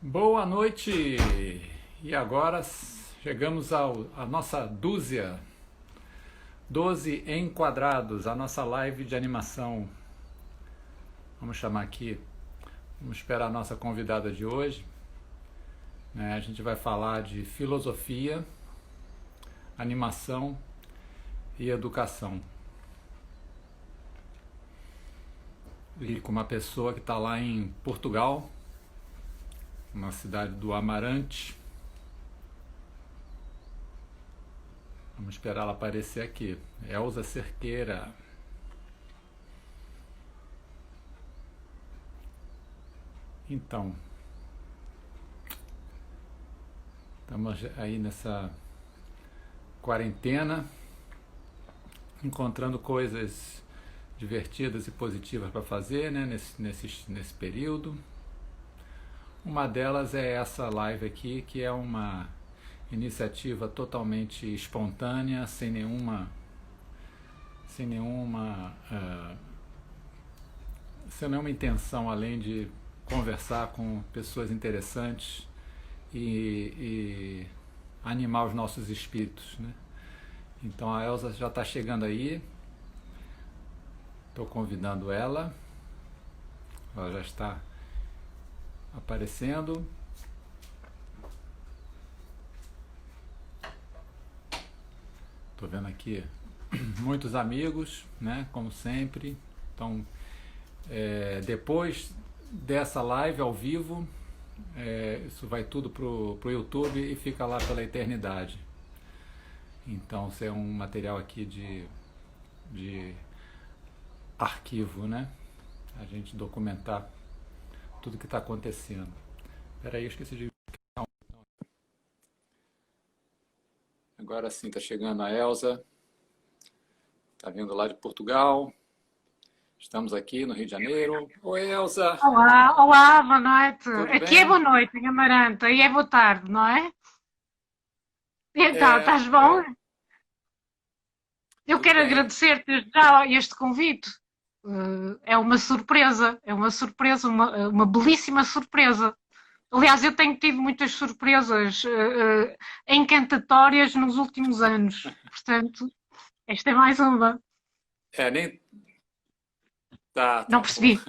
Boa noite! E agora chegamos à nossa dúzia, 12 enquadrados, a nossa live de animação. Vamos chamar aqui, vamos esperar a nossa convidada de hoje. A gente vai falar de filosofia, animação e educação. E com uma pessoa que está lá em Portugal, na cidade do Amarante. Vamos esperar ela aparecer aqui. Elza Cerqueira. Então, estamos aí nessa quarentena, encontrando coisas divertidas e positivas para fazer, né, nesse período. Uma delas é essa live aqui, que é uma iniciativa totalmente espontânea, sem nenhuma intenção além de conversar com pessoas interessantes e animar os nossos espíritos, né? Então a Elza já está chegando aí, estou convidando ela já está aparecendo. Estou vendo aqui muitos amigos, né? Como sempre. Então, depois dessa live ao vivo, isso vai tudo pro YouTube e fica lá pela eternidade. Então, isso é um material aqui de arquivo, né? A gente documentar tudo que está acontecendo. Espera aí, eu esqueci de... Agora sim, está chegando a Elza. Está vindo lá de Portugal. Estamos aqui no Rio de Janeiro. Oi, Elza. Olá, olá, boa noite. Tudo Aqui é bem? boa noite em Amarante, aí é boa tarde, não é? Então, É, estás bom? Eu tudo quero bem. agradecer-te já este convite. É uma surpresa, uma belíssima surpresa. Aliás, eu tenho tido muitas surpresas encantatórias nos últimos anos. Portanto, esta é mais uma. Nem... Tá, Não tá bom. percebi.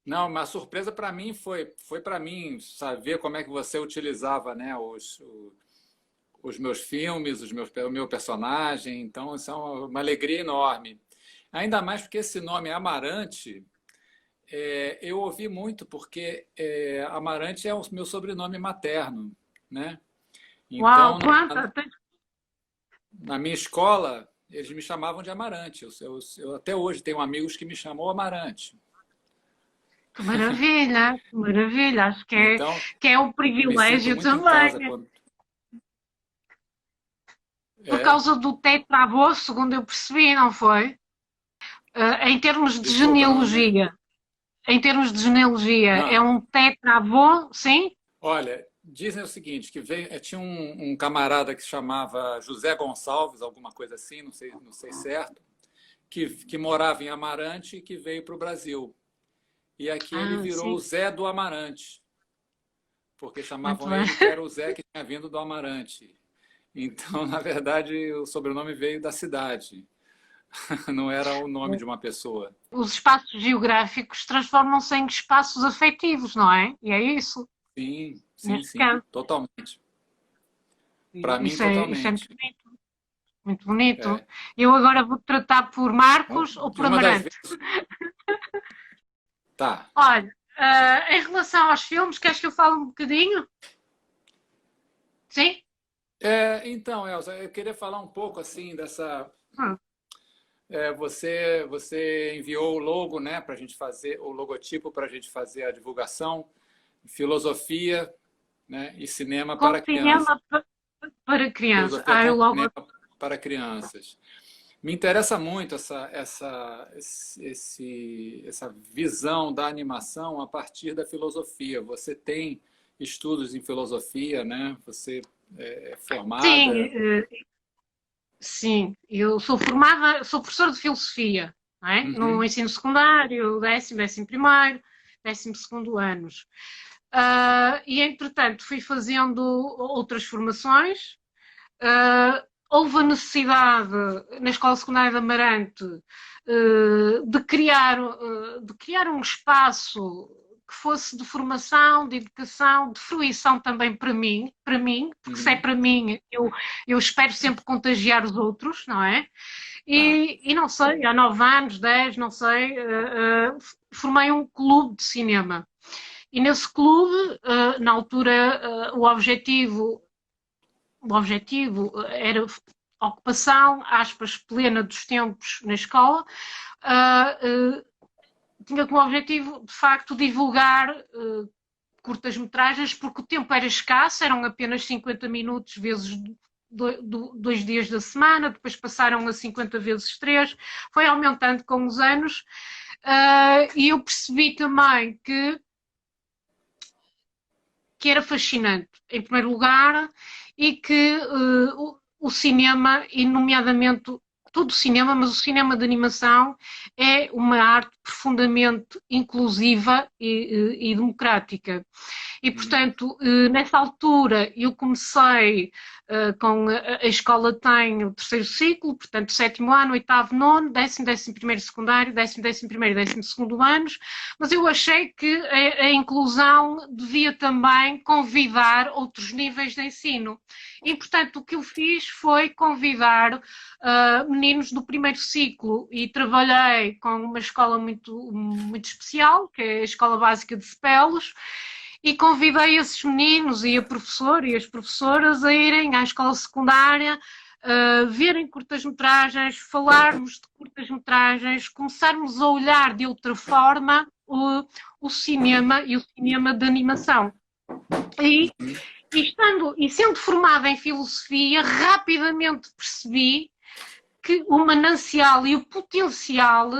Não, mas a surpresa para mim foi para mim saber como é que você utilizava, né, os meus filmes, o meu personagem. Então, isso é uma alegria enorme. Ainda mais porque esse nome Amarante, eu ouvi muito, porque Amarante é o meu sobrenome materno, né? Uau, Então, quanta! na minha escola, eles me chamavam de Amarante. Eu até hoje tenho amigos que me chamam Amarante. Que maravilha, que maravilha. Acho Então, que é um eu me sinto privilégio muito em também. casa quando... Por É, causa do tetravô, segundo eu percebi, não foi? Em termos de desculpa, genealogia. Em termos de genealogia, é não. um tetravô, sim? Olha, dizem o seguinte, que veio, tinha um camarada que se chamava José Gonçalves, alguma coisa assim, não sei certo, que morava em Amarante e que veio para o Brasil. E aqui ele Ah, virou sim. o Zé do Amarante, porque Muito chamavam bem. ele que era o Zé que tinha vindo do Amarante. Então, na verdade, o sobrenome veio da cidade, não era o nome de uma pessoa. Os espaços geográficos transformam-se em espaços afetivos, não é? E é isso, Sim, sim, neste sim, caso. totalmente. Para mim, Isso é muito totalmente. bonito. Muito bonito. É. Eu agora vou tratar por Marcos ou por Uma das Amarante. vezes. Tá. Olha, em relação aos filmes, queres que eu fale um bocadinho? Sim? Então, Elza, eu queria falar um pouco assim dessa. Hum. Você enviou o logo, né, para a gente fazer o logotipo para a gente fazer a divulgação, filosofia, né, e cinema Com para crianças, cinema para crianças. filosofia Eu com logo. cinema para crianças. Me interessa muito essa visão da animação a partir da filosofia. Você tem estudos em filosofia, né? Você é Sim, formada. sim. Eu sou formada, sou professora de filosofia, não é? No Uhum. ensino secundário, décimo primeiro. 12º anos. E, entretanto, fui fazendo outras formações. Houve a necessidade, na Escola Secundária de Amarante, de criar um espaço que fosse de formação, de educação, de fruição também para mim, porque se é para mim, eu espero sempre contagiar os outros, não é? E não sei, há 9 anos, 10, não sei, formei um clube de cinema. E nesse clube, na altura, o objetivo era ocupação, aspas, plena dos tempos na escola. Tinha como objetivo, de facto, divulgar curtas-metragens, porque o tempo era escasso, eram apenas 50 minutos vezes 2 dias da semana, depois passaram a 50 vezes 3, foi aumentando com os anos, e eu percebi também que era fascinante, em primeiro lugar, e que o cinema, e nomeadamente todo o cinema, mas o cinema de animação é uma arte profundamente inclusiva e democrática. E, portanto, nessa altura eu comecei com a escola tem o 3º ciclo, portanto, 7º ano, 8º, 9º, 10º, 11º secundário, 10º, 11º e 12º anos, mas eu achei que a inclusão devia também convidar outros níveis de ensino. E, portanto, o que eu fiz foi convidar meninos do 1º ciclo, e trabalhei com uma escola muito, muito especial, que é a Escola Básica de Cepelos, e convidei esses meninos e a professora e as professoras a irem à escola secundária, verem curtas-metragens, falarmos de curtas-metragens, começarmos a olhar de outra forma o cinema e o cinema de animação. E sendo formada em filosofia, rapidamente percebi que o manancial e o potencial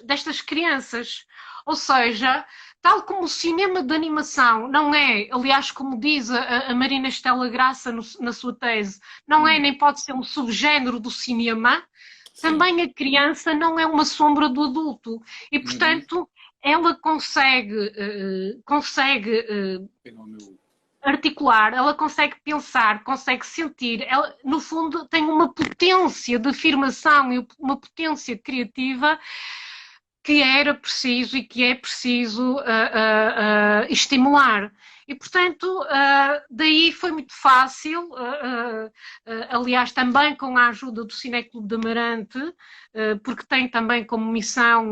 destas crianças. Ou seja, tal como o cinema de animação não é, aliás, como diz a Marina Estela Graça na sua tese, não é nem pode ser um subgénero do cinema, também a criança não é uma sombra do adulto. E, portanto, ela consegue articular, ela consegue pensar, consegue sentir, ela, no fundo, tem uma potência de afirmação e uma potência criativa que era preciso e que é preciso estimular. E, portanto, daí foi muito fácil, aliás, também com a ajuda do Cineclube de Amarante, porque tem também como missão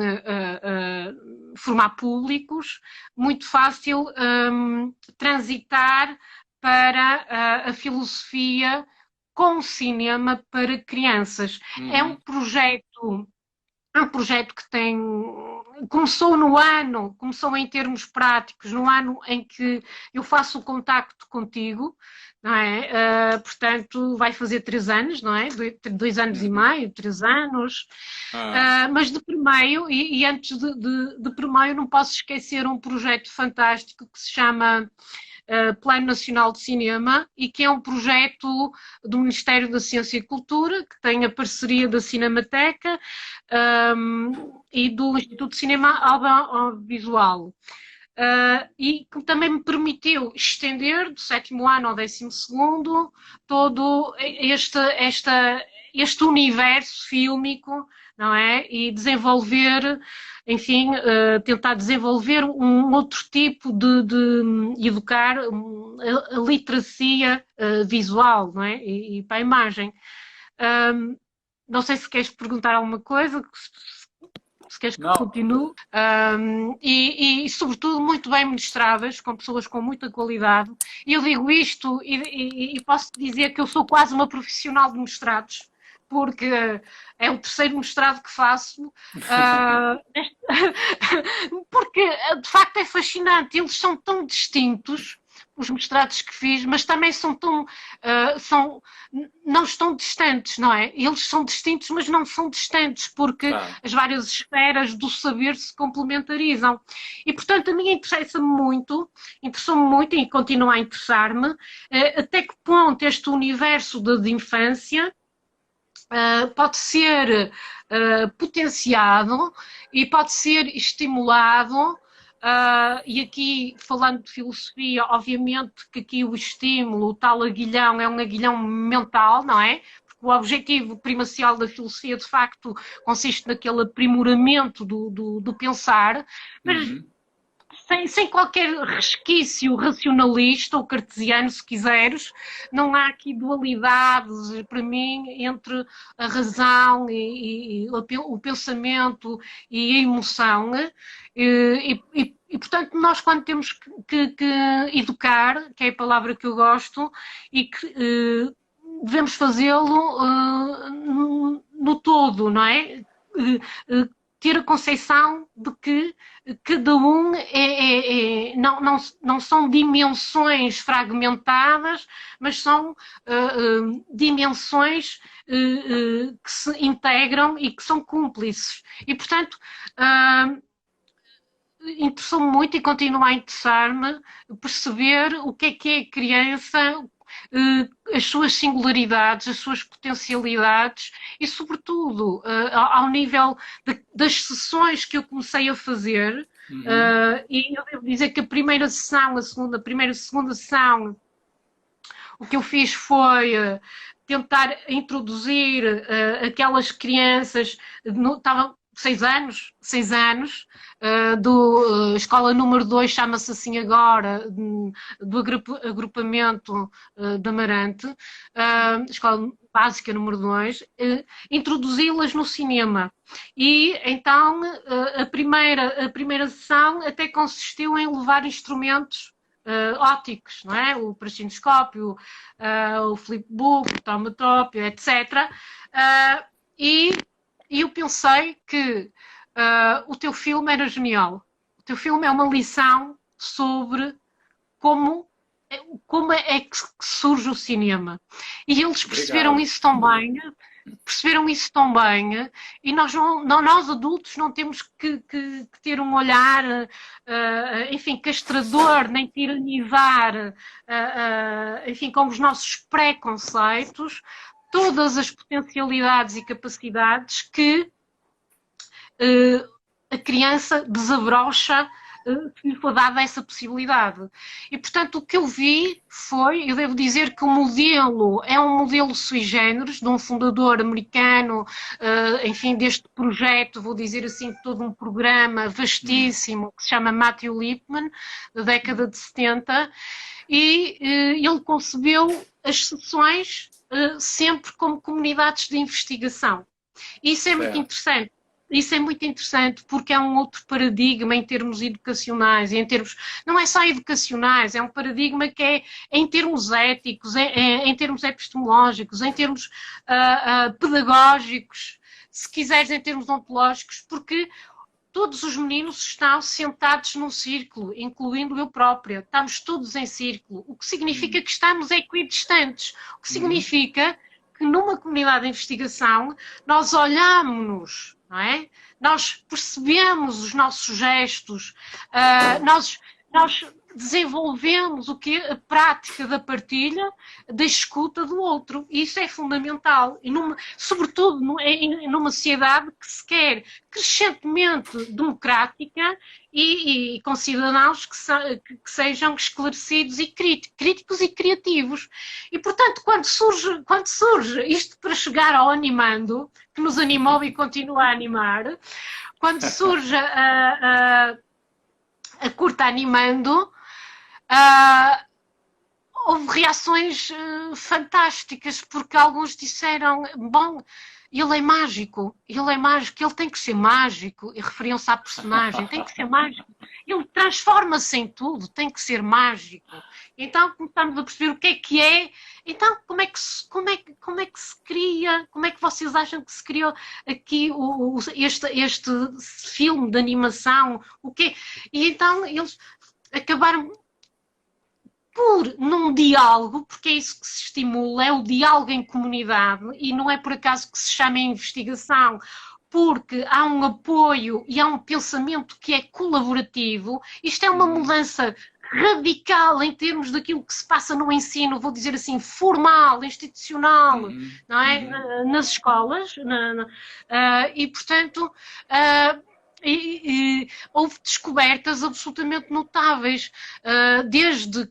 formar públicos, muito fácil transitar para a filosofia com cinema para crianças. É um projeto que começou em termos práticos, no ano em que eu faço o contacto contigo, não é? Portanto, vai fazer 3 anos, não é? 2 anos e meio, 3 anos. Mas de primeiro, e antes de primeiro, não posso esquecer um projeto fantástico que se chama Plano Nacional de Cinema, e que é um projeto do Ministério da Ciência e Cultura, que tem a parceria da Cinemateca e do Instituto de Cinema Audiovisual. E que também me permitiu estender do 7º ano ao 12º todo este universo fílmico, não é? E desenvolver, enfim, tentar desenvolver um outro tipo de educar a literacia visual, não é? E para a imagem. Não sei se queres perguntar alguma coisa, se queres que continue. E, sobretudo, muito bem ministradas, com pessoas com muita qualidade. E eu digo isto e posso dizer que eu sou quase uma profissional de mestrados, porque é o 3º mestrado que faço, porque de facto é fascinante, eles são tão distintos, os mestrados que fiz, mas também não estão distantes, não é? Eles são distintos, mas não são distantes, porque as várias esferas do saber se complementarizam. E, portanto, a mim interessou-me muito e continua a interessar-me até que ponto este universo de infância pode ser potenciado e pode ser estimulado. E aqui, falando de filosofia, obviamente que aqui o estímulo, o tal aguilhão, é um aguilhão mental, não é? Porque o objetivo primacial da filosofia, de facto, consiste naquele aprimoramento do pensar, mas Uhum. sem qualquer resquício racionalista ou cartesiano, se quiseres. Não há aqui dualidades, para mim, entre a razão e o pensamento e a emoção. Portanto, nós quando temos que educar, que é a palavra que eu gosto, e que devemos fazê-lo no todo, não é? Ter a concepção de que cada um não são dimensões fragmentadas, mas são dimensões que se integram e que são cúmplices. E, portanto, interessou-me muito e continua a interessar-me perceber o que é a criança, as suas singularidades, as suas potencialidades e, sobretudo, ao nível das sessões que eu comecei a fazer. Uhum. E eu devo dizer que a primeira sessão, a primeira e segunda sessão, o que eu fiz foi tentar introduzir aquelas crianças, estavam 6 anos, do escola número 2, chama-se assim agora, do agrupamento de Amarante, escola básica número 2, introduzi-las no cinema. E então a primeira sessão até consistiu em levar instrumentos ópticos, não é? O praxinoscópio, o flipbook, o tomatópio, etc. E eu pensei que o teu filme era genial. O teu filme é uma lição sobre como é que surge o cinema. E eles perceberam Obrigado. isso tão bem, e nós adultos não temos que ter um olhar, enfim, castrador, nem tiranizar, enfim, com os nossos preconceitos, todas as potencialidades e capacidades que a criança desabrocha se lhe for dada essa possibilidade. E, portanto, o que eu vi foi, eu devo dizer que o modelo é um modelo sui generis, de um fundador americano, enfim, deste projeto, vou dizer assim, todo um programa vastíssimo, que se chama Matthew Lipman, da década de 70, e ele concebeu as sessões sempre como comunidades de investigação. Isso é muito Certo. interessante. Isso é muito interessante porque é um outro paradigma em termos educacionais, não é só educacionais, é um paradigma que é em termos éticos, em termos epistemológicos, em termos pedagógicos, se quiseres em termos ontológicos, porque todos os meninos estão sentados num círculo, incluindo eu própria. Estamos todos em círculo, o que significa que estamos equidistantes, o que significa que numa comunidade de investigação nós olhamos-nos, não é? Nós percebemos os nossos gestos, nós desenvolvemos a prática da partilha, da escuta do outro. E isso é fundamental. E sobretudo numa sociedade que se quer crescentemente democrática e com cidadãos que sejam esclarecidos e críticos e criativos. E, portanto, quando surge isto para chegar ao animando, que nos animou e continua a animar, quando surge a curta animando, houve reações fantásticas, porque alguns disseram, bom, ele é mágico, ele tem que ser mágico, e referiam-se à personagem, tem que ser mágico, ele transforma-se em tudo, tem que ser mágico. Então começamos a perceber o que é, então como é que se cria, como é que vocês acham que se criou aqui este filme de animação, e então eles acabaram num diálogo, porque é isso que se estimula, é o diálogo em comunidade, e não é por acaso que se chama investigação, porque há um apoio e há um pensamento que é colaborativo. Isto é uma mudança radical em termos daquilo que se passa no ensino, vou dizer assim, formal, institucional, não é? Nas escolas. E, portanto, houve descobertas absolutamente notáveis, desde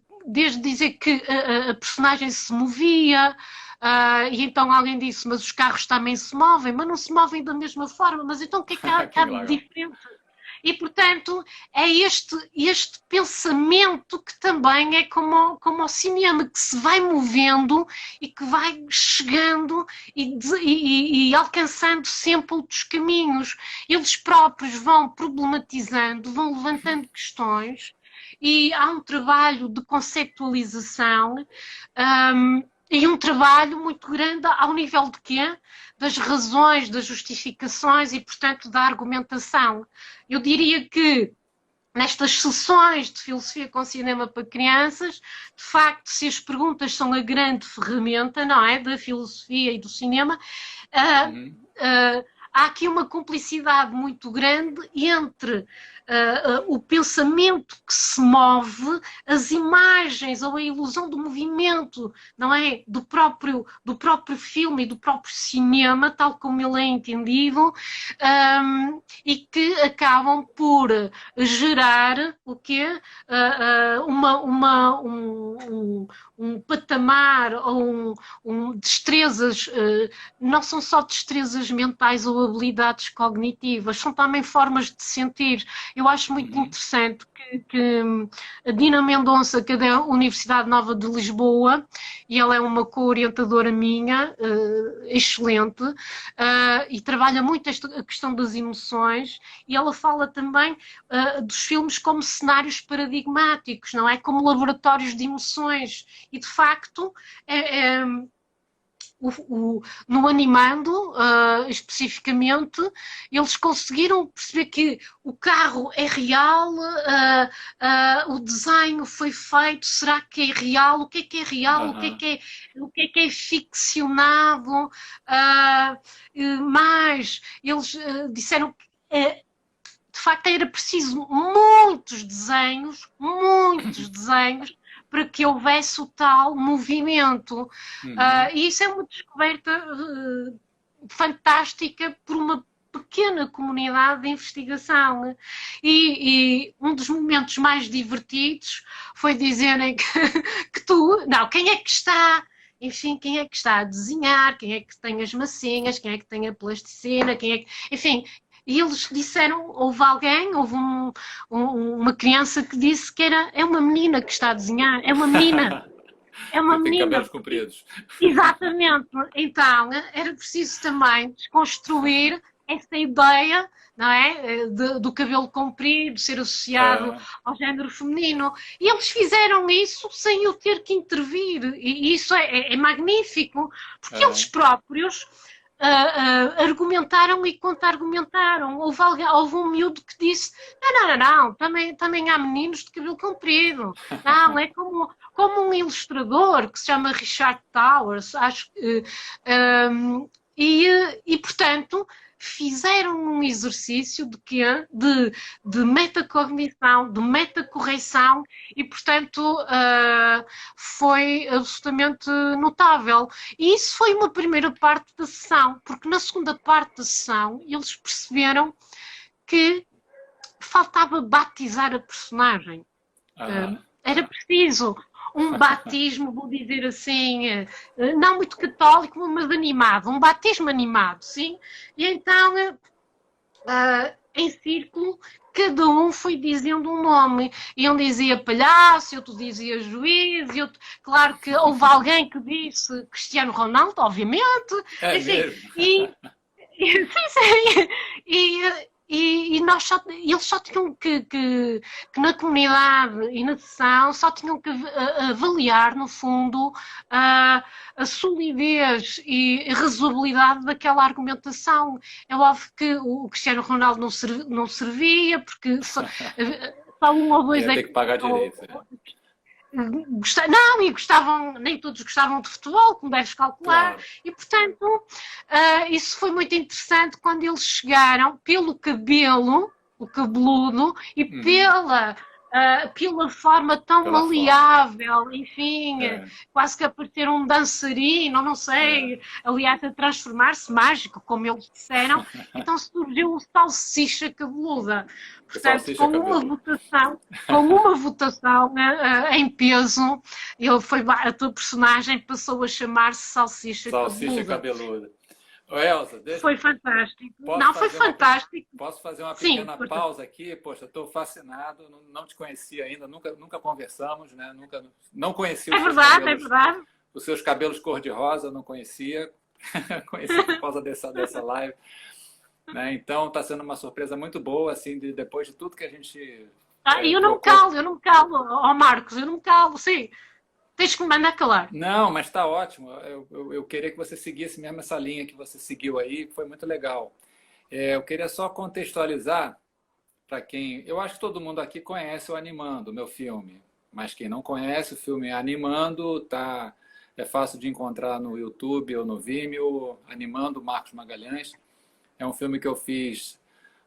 dizer que a personagem se movia, e então alguém disse, mas os carros também se movem, mas não se movem da mesma forma, mas então o que é que há de diferente? E, portanto, é este pensamento que também é como o cinema, que se vai movendo e que vai chegando e alcançando sempre outros caminhos. Eles próprios vão problematizando, vão levantando questões, e há um trabalho de conceptualização, e um trabalho muito grande ao nível de quê? Das razões, das justificações e, portanto, da argumentação. Eu diria que nestas sessões de filosofia com cinema para crianças, de facto, se as perguntas são a grande ferramenta, não é, da filosofia e do cinema, há aqui uma cumplicidade muito grande entre o pensamento que se move, as imagens ou a ilusão do movimento, não é? Do próprio filme e do próprio cinema, tal como ele é entendido, e que acabam por gerar o quê? Um patamar ou destrezas, não são só destrezas mentais ou habilidades cognitivas, são também formas de sentir. Eu acho muito interessante que a Dina Mendonça, que é da Universidade Nova de Lisboa, e ela é uma co-orientadora minha, excelente, e trabalha muito a questão das emoções, e ela fala também dos filmes como cenários paradigmáticos, não é? Como laboratórios de emoções, e de facto no Animando, especificamente, eles conseguiram perceber que o carro é real, o desenho foi feito, será que é real? O que é real? O que é ficcionado? Mas eles disseram que de facto era preciso muitos desenhos para que houvesse o tal movimento. E isso é uma descoberta fantástica por uma pequena comunidade de investigação. E um dos momentos mais divertidos foi dizerem que quem é que está... Enfim, quem é que está a desenhar, quem é que tem as massinhas, quem é que tem a plasticina, enfim... E eles disseram, houve uma criança que disse que é uma menina que está a desenhar, é uma menina. É uma menina. Tem cabelos compridos. Exatamente. Então, era preciso também desconstruir essa ideia, não é? Do cabelo comprido, ser associado ao género feminino. E eles fizeram isso sem eu ter que intervir. E isso é magnífico, porque eles próprios... argumentaram e contra-argumentaram. Houve um miúdo que disse: não, também há meninos de cabelo comprido. Não, é como um ilustrador que se chama Richard Towers, acho que. E portanto, fizeram um exercício de metacognição, de metacorreção, e, portanto, foi absolutamente notável. E isso foi uma primeira parte da sessão, porque na segunda parte da sessão eles perceberam que faltava batizar a personagem. Era preciso um batismo, vou dizer assim, não muito católico, mas animado, um batismo animado, sim? E então, em círculo, cada um foi dizendo um nome. E um dizia palhaço, outro dizia juiz, e outro... Claro que houve alguém que disse Cristiano Ronaldo, obviamente. Enfim, eles só tinham que na comunidade e na sessão, só tinham que avaliar, no fundo, a solidez e a razoabilidade daquela argumentação. É óbvio que o Cristiano Ronaldo não servia, porque só um ou dois... Tem que pagar direito. Não, nem todos gostavam de futebol, como deves calcular, claro. E portanto isso foi muito interessante quando eles chegaram pelo cabelo, o cabeludo, e pela pela forma tão Pela forma. maleável, enfim, É, quase que a parecer um dançarino, não é. sei, aliás, a transformar-se mágico, como eles disseram, então surgiu o Salsicha Cabeluda. O Portanto, salsicha cabeludo. com uma votação em peso, a tua personagem passou a chamar-se Salsicha Salsicha Cabeluda. cabeludo. Ô, Elza, deixa, Foi fantástico. posso Não, foi fazer uma, fantástico. posso fazer uma Sim, pequena força. pausa aqui? Poxa, estou fascinado, não te conhecia ainda, nunca conversamos, né? Não conhecia É verdade. os seus cabelos cor-de-rosa, não conhecia, conheci por causa dessa live. Né? Então está sendo uma surpresa muito boa, assim, depois de tudo que a gente Eu não me trocou. calo, eu não me calo, ó Marcos, eu não me calo, sim. Tens que me mandar calar. Não, mas está ótimo. Eu queria que você seguisse mesmo essa linha que você seguiu aí, que foi muito legal. Eu queria só contextualizar para quem. Eu acho que todo mundo aqui conhece o Animando, meu filme. Mas quem não conhece, o filme Animando tá, é fácil de encontrar no YouTube ou no Vimeo. Animando Marcos Magalhães. É um filme que eu fiz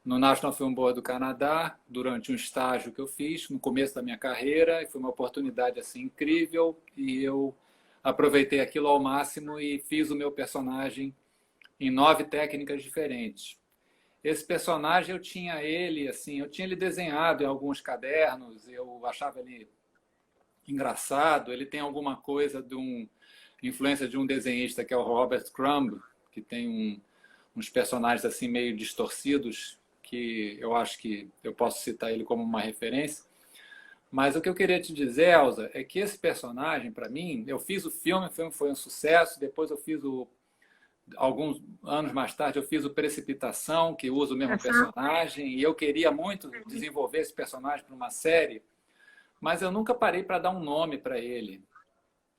no National Film Board do Canadá, durante um estágio que eu fiz no começo da minha carreira, e foi uma oportunidade assim incrível, e eu aproveitei aquilo ao máximo e fiz o meu personagem em 9 técnicas diferentes. Esse personagem eu tinha ele desenhado em alguns cadernos, eu achava ele engraçado, ele tem alguma coisa de influência de um desenhista que é o Robert Crumb, que tem uns personagens assim meio distorcidos, que eu acho que eu posso citar ele como uma referência. Mas o que eu queria te dizer, Elza, é que esse personagem, para mim, eu fiz o filme foi um sucesso, depois eu fiz alguns anos mais tarde, eu fiz o Precipitação, que usa o mesmo personagem, e eu queria muito desenvolver esse personagem para uma série, mas eu nunca parei para dar um nome para ele.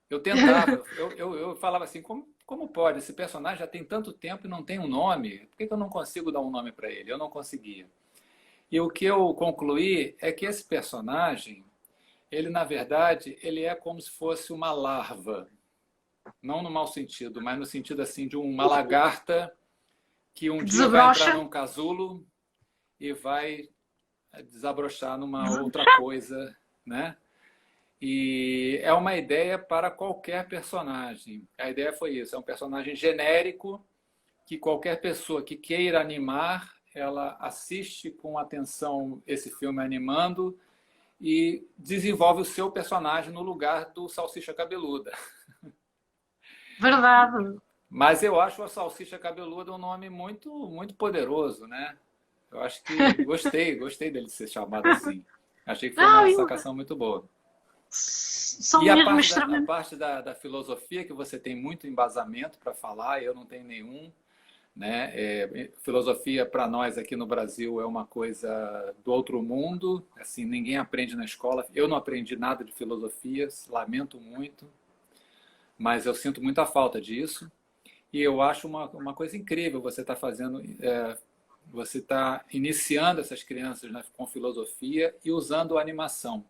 Eu tentava, eu falava assim, como pode? Esse personagem já tem tanto tempo e não tem um nome. Por que eu não consigo dar um nome para ele? Eu não conseguia. E o que eu concluí é que esse personagem, ele na verdade, ele é como se fosse uma larva. Não no mau sentido, mas no sentido assim de uma lagarta que um dia vai entrar Desabrocha. num casulo e vai desabrochar numa outra coisa, né? E é uma ideia para qualquer personagem. A ideia foi isso, é um personagem genérico que qualquer pessoa que queira animar, ela assiste com atenção esse filme animando e desenvolve o seu personagem no lugar do Salsicha Cabeluda. Verdade. Mas eu acho a Salsicha Cabeluda um nome muito poderoso, né? Eu acho que gostei dele ser chamado assim. Achei que foi Não, uma eu, sacação muito boa. são E mesmo a extremamente. parte da filosofia, que você tem muito embasamento para falar, eu não tenho nenhum. Né? Filosofia para nós aqui no Brasil é uma coisa do outro mundo, assim, ninguém aprende na escola. Eu não aprendi nada de filosofia, lamento muito, mas eu sinto muita falta disso. E eu acho uma coisa incrível você está fazendo, você está iniciando essas crianças, né, com filosofia e usando a animação.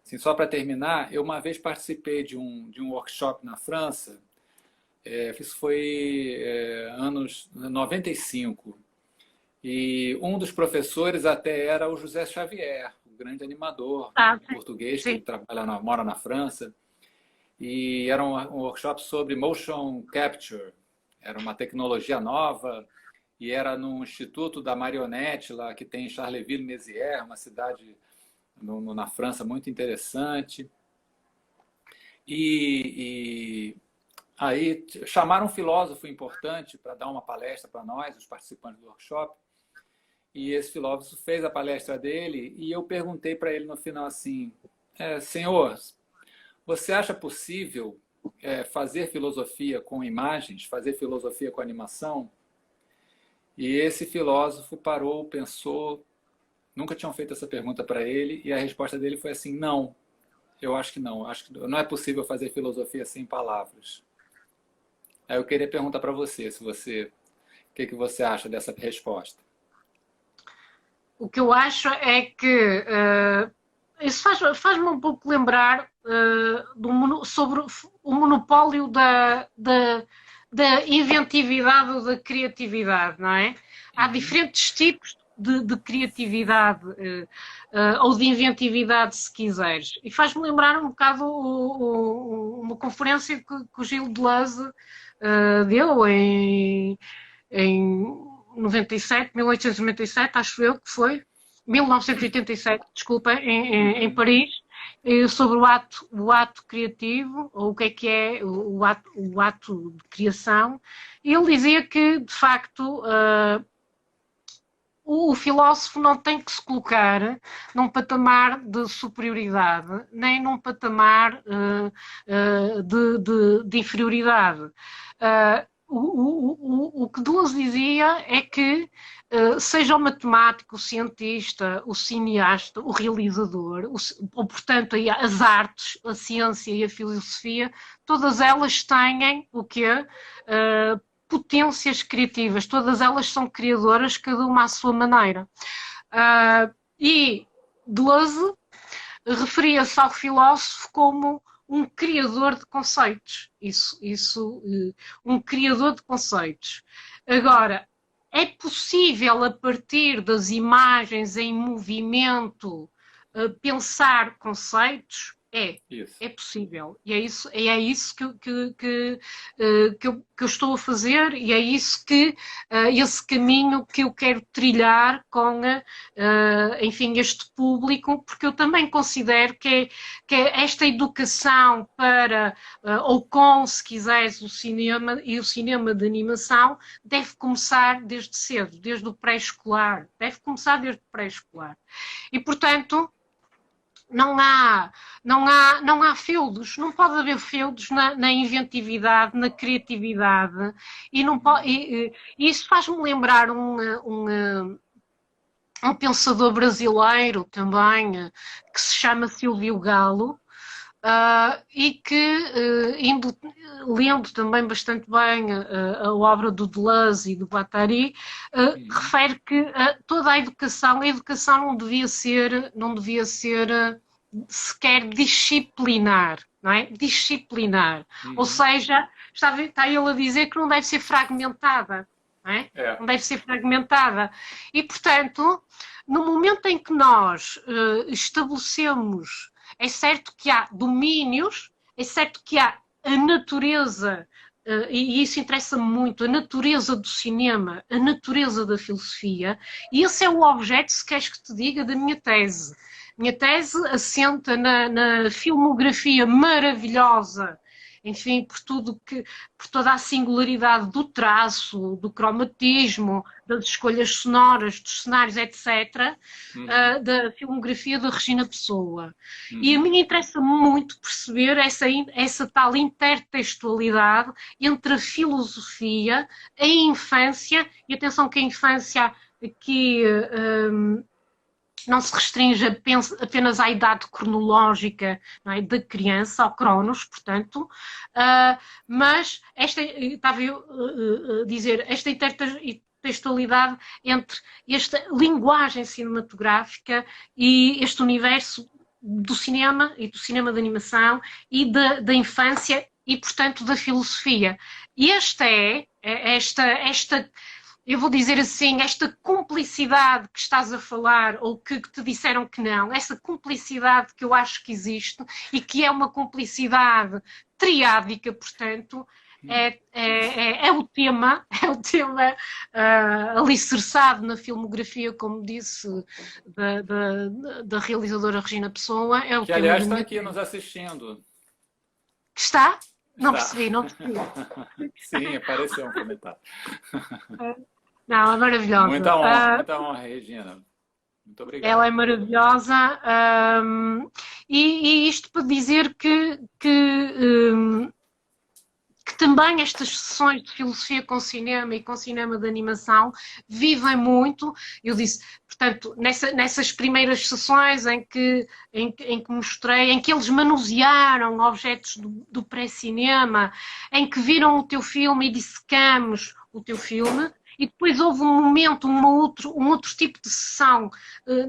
Assim, só para terminar, eu uma vez participei de um workshop na França, isso foi anos 95, e um dos professores até era o José Xavier, o grande animador Sim, português que sim. mora na França, e era um workshop sobre motion capture, era uma tecnologia nova, e era no Instituto da Marionete, lá que tem em Charleville-Mézières, uma cidade na França muito interessante. E aí chamaram um filósofo importante para dar uma palestra para nós, os participantes do workshop, e esse filósofo fez a palestra dele e eu perguntei para ele no final assim, senhor, você acha possível fazer filosofia com imagens, fazer filosofia com animação? E esse filósofo parou, pensou, nunca tinham feito essa pergunta para ele, e a resposta dele foi assim, não, eu acho que não, acho que não é possível fazer filosofia sem palavras. Aí eu queria perguntar para você, o que você acha dessa resposta? O que eu acho é que isso faz-me um pouco lembrar sobre o monopólio da inventividade ou da criatividade, não é? Há Uhum. diferentes tipos de criatividade ou de inventividade, se quiseres. E faz-me lembrar um bocado uma conferência que o Gil Deleuze deu em 97, 1897, acho eu que foi, 1987, desculpa, em Paris, sobre o ato criativo, ou o que é o ato de criação. E ele dizia que, de facto, o filósofo não tem que se colocar num patamar de superioridade, nem num patamar de inferioridade. O que Deleuze dizia é que, seja o matemático, o cientista, o cineasta, o realizador, ou portanto as artes, a ciência e a filosofia, todas elas têm o quê? Potências criativas, todas elas são criadoras, cada uma à sua maneira. E Deleuze referia-se ao filósofo como um criador de conceitos. Um criador de conceitos. Agora, é possível, a partir das imagens em movimento, pensar conceitos? É possível. E é isso que eu estou a fazer, e é isso esse caminho que eu quero trilhar com, enfim, este público, porque eu também considero que esta educação para, ou com, se quiseres, o cinema e o cinema de animação deve começar desde cedo, desde o pré-escolar. Deve começar desde o pré-escolar. E, portanto, não há feudos, não pode haver feudos na inventividade, na criatividade, e isso faz-me lembrar um pensador brasileiro também, que se chama Silvio Galo, e que, lendo também bastante bem a obra do Deleuze e do Guattari, refere que toda a educação não devia ser sequer disciplinar, não é? Disciplinar. Ou seja, está ele a dizer que não deve ser fragmentada, não é? Não deve ser fragmentada. E, portanto, no momento em que nós estabelecemos, é certo que há domínios, é certo que há a natureza, e isso interessa muito, a natureza do cinema, a natureza da filosofia, e esse é o objeto, se queres que te diga, da minha tese. Minha tese assenta na filmografia maravilhosa, enfim, por toda a singularidade do traço, do cromatismo, das escolhas sonoras, dos cenários, etc., da filmografia da Regina Pessoa. E a mim interessa muito perceber essa tal intertextualidade entre a filosofia, a infância, e atenção que a infância aqui não se restringe apenas à idade cronológica, não é, da criança, ao cronos, portanto, mas estava eu a dizer, esta intertextualidade entre esta linguagem cinematográfica e este universo do cinema e do cinema de animação e da infância e, portanto, da filosofia. E esta eu vou dizer assim, esta cumplicidade que estás a falar, ou que te disseram que não, essa cumplicidade que eu acho que existe, e que é uma cumplicidade triádica, portanto, é o tema alicerçado na filmografia, como disse, da realizadora Regina Pessoa. É o que, aliás, está aqui nos assistindo. Está? Não percebi, não percebi. Sim, apareceu um comentário. Não, é maravilhosa. Muita honra, Regina. Muito obrigado. Ela é maravilhosa. E isto para dizer que também estas sessões de filosofia com cinema e com cinema de animação vivem muito. Eu disse, portanto, nessas primeiras sessões em que mostrei, em que eles manusearam objetos do pré-cinema, em que viram o teu filme e dissecamos o teu filme, e depois houve um momento, um outro tipo de sessão,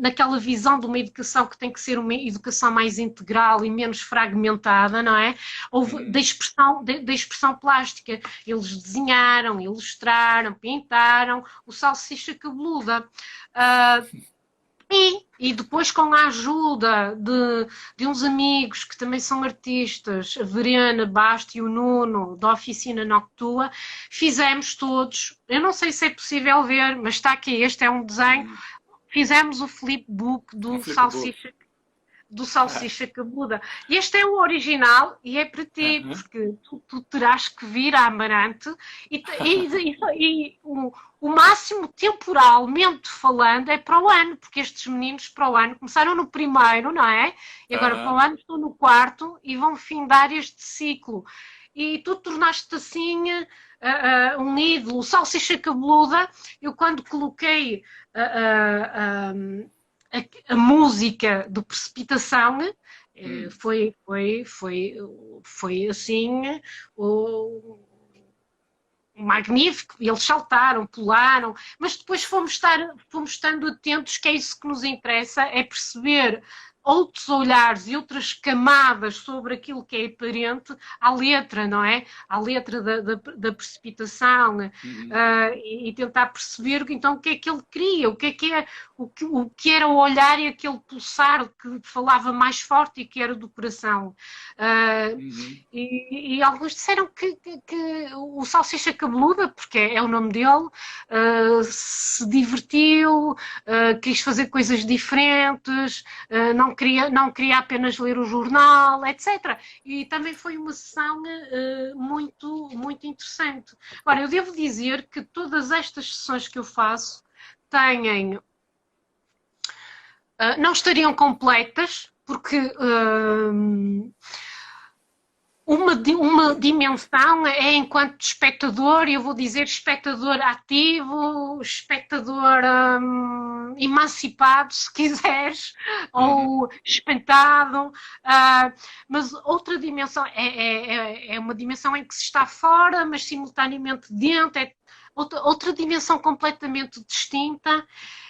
naquela visão de uma educação que tem que ser uma educação mais integral e menos fragmentada, não é? Houve da expressão plástica. Eles desenharam, ilustraram, pintaram o Salsicha Cabeluda. E depois, com a ajuda de uns amigos que também são artistas, a Verena Basto e o Nuno, da Oficina Noctua, fizemos todos, eu não sei se é possível ver, mas está aqui, este é um desenho, fizemos o flipbook do Salsicha Cabeluda. Este é o original e é para ti, porque tu terás que vir a Amarante e o máximo temporalmente falando é para o ano, porque estes meninos para o ano começaram no primeiro, não é? E agora para o ano estão no quarto e vão findar este ciclo. E tu tornaste assim um ídolo, Salsicha Cabeluda. Eu quando coloquei a música do Precipitação foi assim magnífico, eles saltaram, pularam, mas depois fomos estando atentos, que é isso que nos interessa, é perceber outros olhares e outras camadas sobre aquilo que é aparente à letra, não é? À letra da precipitação, e tentar perceber então o que é que ele queria, o que era o olhar e aquele pulsar que falava mais forte e que era do coração. E alguns disseram que o Salsicha Cabeluda, porque é o nome dele, se divertiu, quis fazer coisas diferentes, não queria apenas ler o jornal, etc. E também foi uma sessão muito, muito interessante. Agora, eu devo dizer que todas estas sessões que eu faço têm... não estariam completas, porque uma dimensão é enquanto espectador, eu vou dizer espectador ativo, espectador emancipado, se quiseres, ou espantado, mas outra dimensão é uma dimensão em que se está fora, mas simultaneamente dentro, outra dimensão completamente distinta,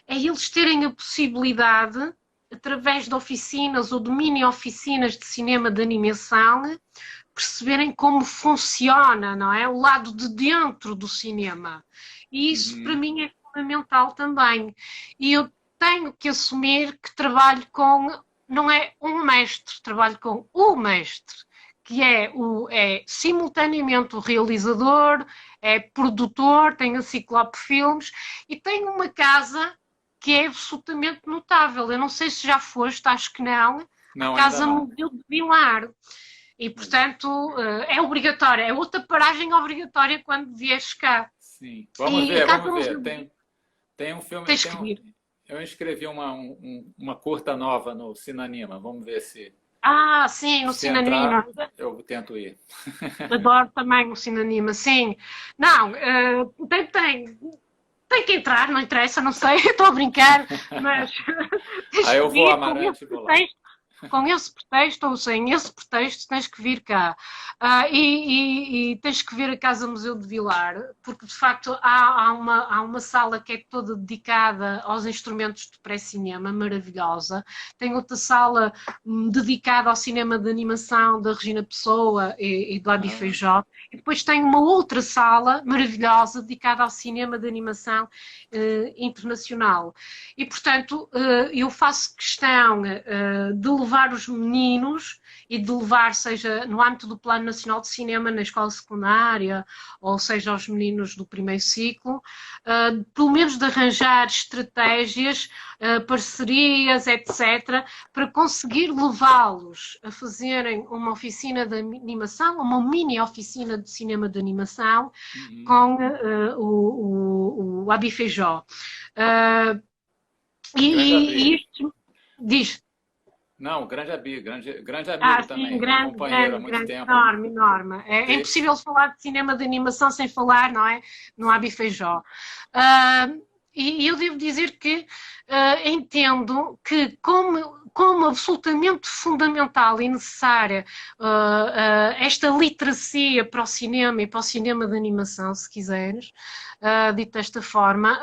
é eles terem a possibilidade, através de oficinas ou de mini-oficinas de cinema de animação, perceberem como funciona, não é? O lado de dentro do cinema. E isso, para mim, é fundamental também. E eu tenho que assumir que trabalho com, não é um mestre, trabalho com o mestre, que é simultaneamente o realizador, é produtor, tem a Ciclope Filmes e tem uma casa que é absolutamente notável. Eu não sei se já foste, acho que não. Não, a Casa ainda não. Museu de Vilar. E, portanto, é obrigatória. É outra paragem obrigatória quando vieres cá. Sim. Vamos ver. Tem um filme... Tens que vir. Eu inscrevi uma curta nova no Cinanima. Vamos ver se... Sim, no Cinanima. Eu tento ir. Adoro também o Cinanima, sim. Não, tem que entrar, não interessa, não sei, estou a brincar, mas... Aí eu vou a Amarante e vou lá. Com esse pretexto ou sem esse pretexto, tens que vir cá. E tens que ver a Casa Museu de Vilar, porque de facto há uma sala que é toda dedicada aos instrumentos de pré-cinema, maravilhosa. Tem outra sala dedicada ao cinema de animação da Regina Pessoa e do Abi Feijó. E depois tem uma outra sala maravilhosa dedicada ao cinema de animação internacional. E, portanto, eu faço questão de levar os meninos e de levar, seja no âmbito do Plano Nacional de Cinema na escola secundária, ou seja aos meninos do primeiro ciclo, pelo menos de arranjar estratégias, parcerias, etc., para conseguir levá-los a fazerem uma oficina de animação, uma mini oficina de cinema de animação com o Abi Feijó. E isto diz... Não, grande amigo também, sim, companheiro há muito tempo. Enorme. É impossível falar de cinema de animação sem falar, não é? No Abi Feijó. E eu devo dizer que entendo que como absolutamente fundamental e necessária esta literacia para o cinema e para o cinema de animação, se quiseres, dito desta forma,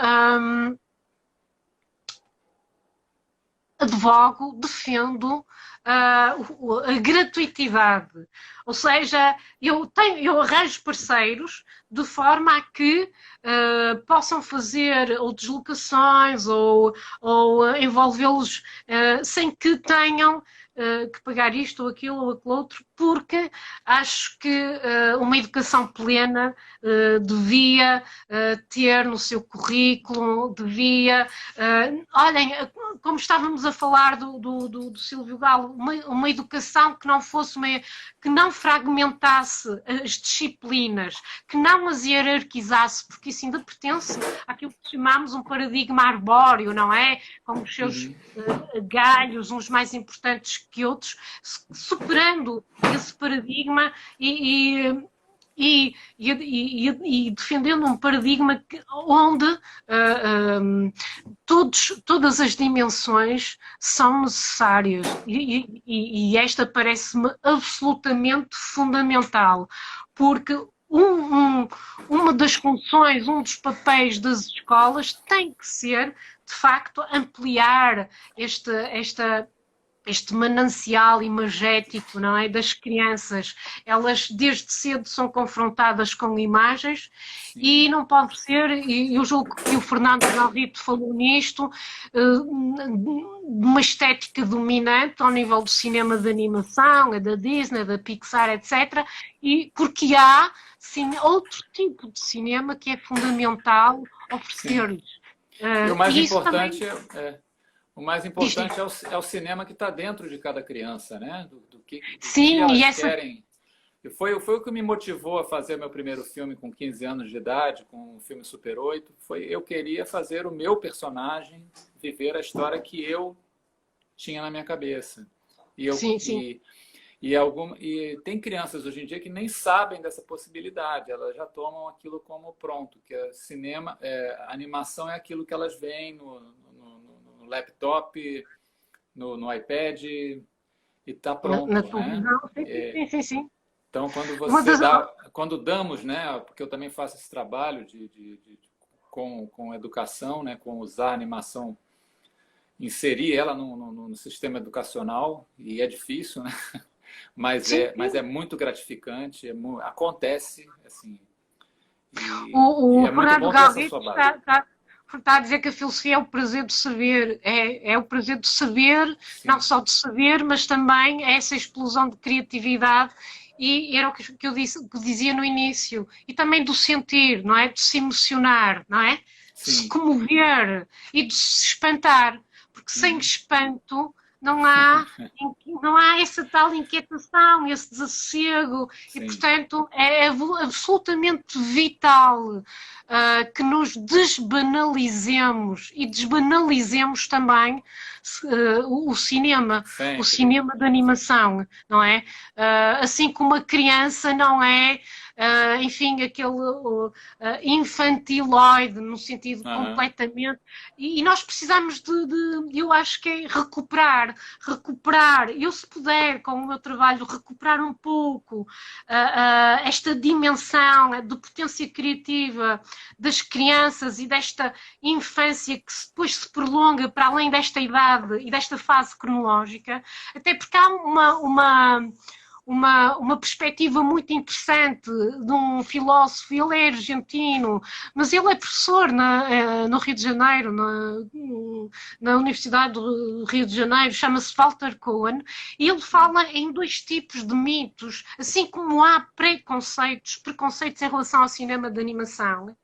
advogo, defendo a gratuitidade. Ou seja, eu arranjo parceiros de forma a que possam fazer ou deslocações ou envolvê-los sem que tenham que pagar isto ou aquilo ou aquilo outro, porque acho que uma educação plena devia ter no seu currículo, devia... olhem, como estávamos a falar do Silvio Galo, uma educação que não fosse que não fragmentasse as disciplinas, que não as hierarquizasse, porque isso ainda pertence àquilo que chamamos um paradigma arbóreo, não é? Com os seus galhos, uns mais importantes que outros, superando esse paradigma e defendendo um paradigma onde todas as dimensões são necessárias e esta parece-me absolutamente fundamental, porque uma das funções, um dos papéis das escolas tem que ser, de facto, ampliar este manancial imagético, não é, das crianças. Elas desde cedo são confrontadas com imagens. Sim. E não pode ser, e eu julgo que o Fernando Galvito falou nisto, uma estética dominante ao nível do cinema de animação, da Disney, da Pixar, etc. E porque há outro tipo de cinema que é fundamental oferecer-lhes. E o mais importante também... O mais importante é o cinema que está dentro de cada criança, né? Do que elas querem. E foi o que me motivou a fazer meu primeiro filme com 15 anos de idade, com o filme Super 8. Eu queria fazer o meu personagem viver a história que eu tinha na minha cabeça. E tem crianças hoje em dia que nem sabem dessa possibilidade. Elas já tomam aquilo como pronto, que cinema, a animação é aquilo que elas veem no laptop, no iPad, e está pronto. Na televisão, sim. Então, quando damos, né, porque eu também faço esse trabalho com educação, né, com usar a animação, inserir ela no sistema educacional, e é difícil, né? Mas é muito gratificante, acontece, assim. O Fernando Galvito está a dizer que a filosofia é o prazer de saber, é o prazer de saber, sim, não só de saber, mas também é essa explosão de criatividade, e era o que eu dizia no início, e também do sentir, não é? De se emocionar, não é? De se comover e de se espantar, porque sem espanto não há essa tal inquietação, esse desassossego, sim, e portanto é absolutamente vital que nos desbanalizemos e desbanalizemos também o cinema, o cinema de animação, não é? Assim como a criança não é, enfim, aquele infantiloide, no sentido completamente... E nós precisamos eu acho que é recuperar. Eu, se puder, com o meu trabalho, recuperar um pouco esta dimensão de potência criativa das crianças e desta infância que depois se prolonga para além desta idade e desta fase cronológica, até porque há uma perspectiva muito interessante de um filósofo. Ele é argentino, mas ele é professor no Rio de Janeiro, na Universidade do Rio de Janeiro, chama-se Walter Cohen, e ele fala em dois tipos de mitos, assim como há preconceitos em relação ao cinema de animação.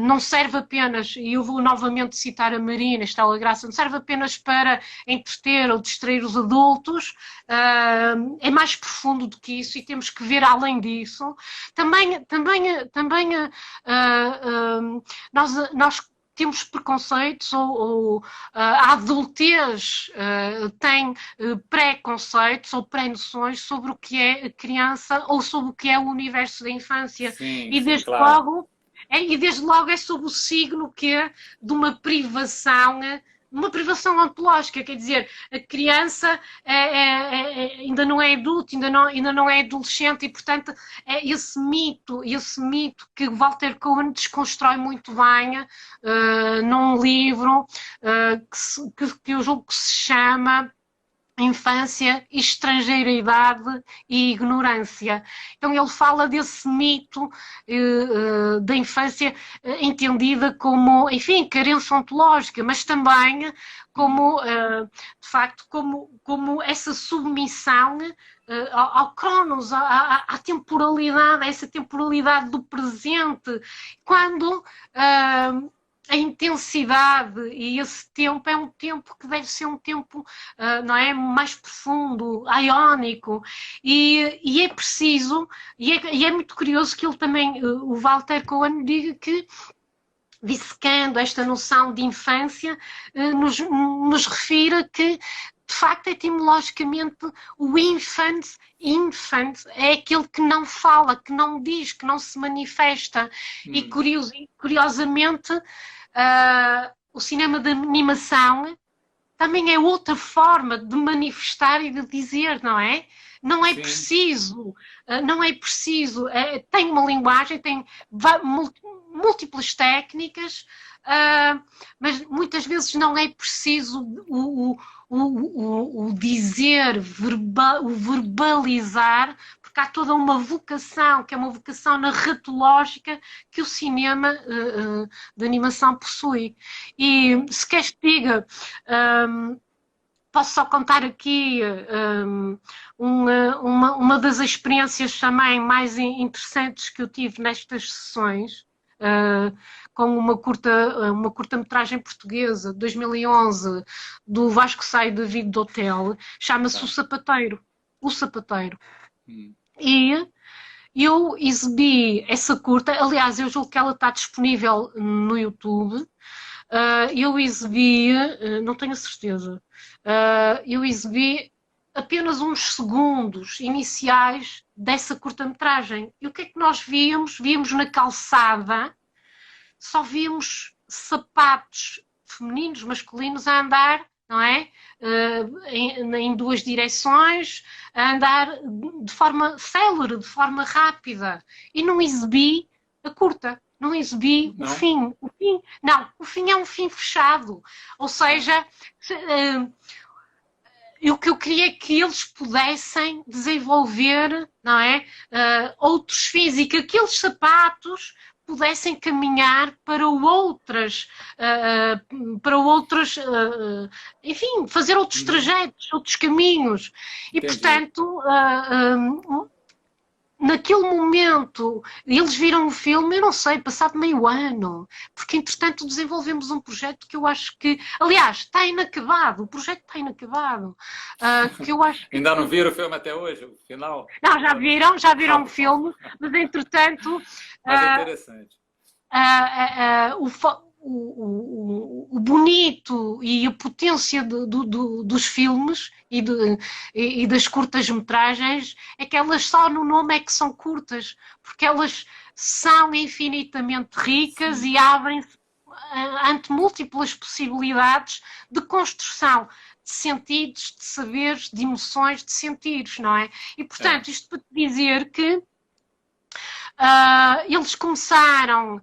Não serve apenas, e eu vou novamente citar a Marina Estela Graça, não serve apenas para entreter ou distrair os adultos, é mais profundo do que isso e temos que ver além disso. Também nós temos preconceitos, ou a adultez tem pré-conceitos ou pré-noções sobre o que é a criança ou sobre o que é o universo da infância. Sim, e desde claro. logo é sobre o signo que é de uma privação uma privação ontológica, quer dizer, a criança ainda não é adulto, ainda não é adolescente, e portanto é esse mito que Walter Cohen desconstrói muito bem num livro que eu julgo que se chama Infância, Estrangeiridade e Ignorância. Então ele fala desse mito da infância entendida como, enfim, carência ontológica, mas também como, de facto, como essa submissão ao Cronos, à temporalidade, a essa temporalidade do presente, quando a intensidade e esse tempo é um tempo que deve ser um tempo, não é, mais profundo, iónico, e é preciso, e é muito curioso que ele também, o Walter Cohen, diga que, dissecando esta noção de infância, nos refira que, de facto, etimologicamente, o infant é aquele que não fala, que não diz, que não se manifesta. E curiosamente, o cinema de animação também é outra forma de manifestar e de dizer, não é? Não é preciso, tem uma linguagem, tem múltiplas técnicas, mas muitas vezes não é preciso o dizer, o verbalizar, porque há toda uma vocação, que é uma vocação narratológica que o cinema de animação possui. E se queres que diga, posso só contar aqui uma das experiências também mais interessantes que eu tive nestas sessões, com uma curta-metragem portuguesa de 2011 do Vasco Sá e David Dotel, chama-se O Sapateiro. O Sapateiro. E eu exibi essa curta, aliás, eu julgo que ela está disponível no YouTube. Eu exibi, não tenho a certeza, eu exibi apenas uns segundos iniciais dessa curta-metragem. E o que é que nós víamos? Víamos na calçada, só víamos sapatos femininos, masculinos a andar, não é? Em duas direções, a andar de forma célere, de forma rápida. E não exibi a curta. Não exibi o fim. O fim é um fim fechado. Ou seja, o que eu queria é que eles pudessem desenvolver, não é? Outros fins, e que aqueles sapatos pudessem caminhar para outras, enfim, fazer outros trajetos, outros caminhos. E, portanto, naquele momento, eles viram o filme, eu não sei, passado meio ano, porque entretanto desenvolvemos um projeto que eu acho que, aliás, está inacabado, o projeto está inacabado, que eu acho que... Ainda não viram o filme até hoje, o final? Não, já viram o filme, mas entretanto... Mas é interessante. O bonito e a potência dos filmes e das curtas-metragens é que elas só no nome é que são curtas, porque elas são infinitamente ricas e abrem-se ante múltiplas possibilidades de construção de sentidos, de saberes, de emoções, de sentidos, não é? E, portanto, isto para te dizer que eles começaram...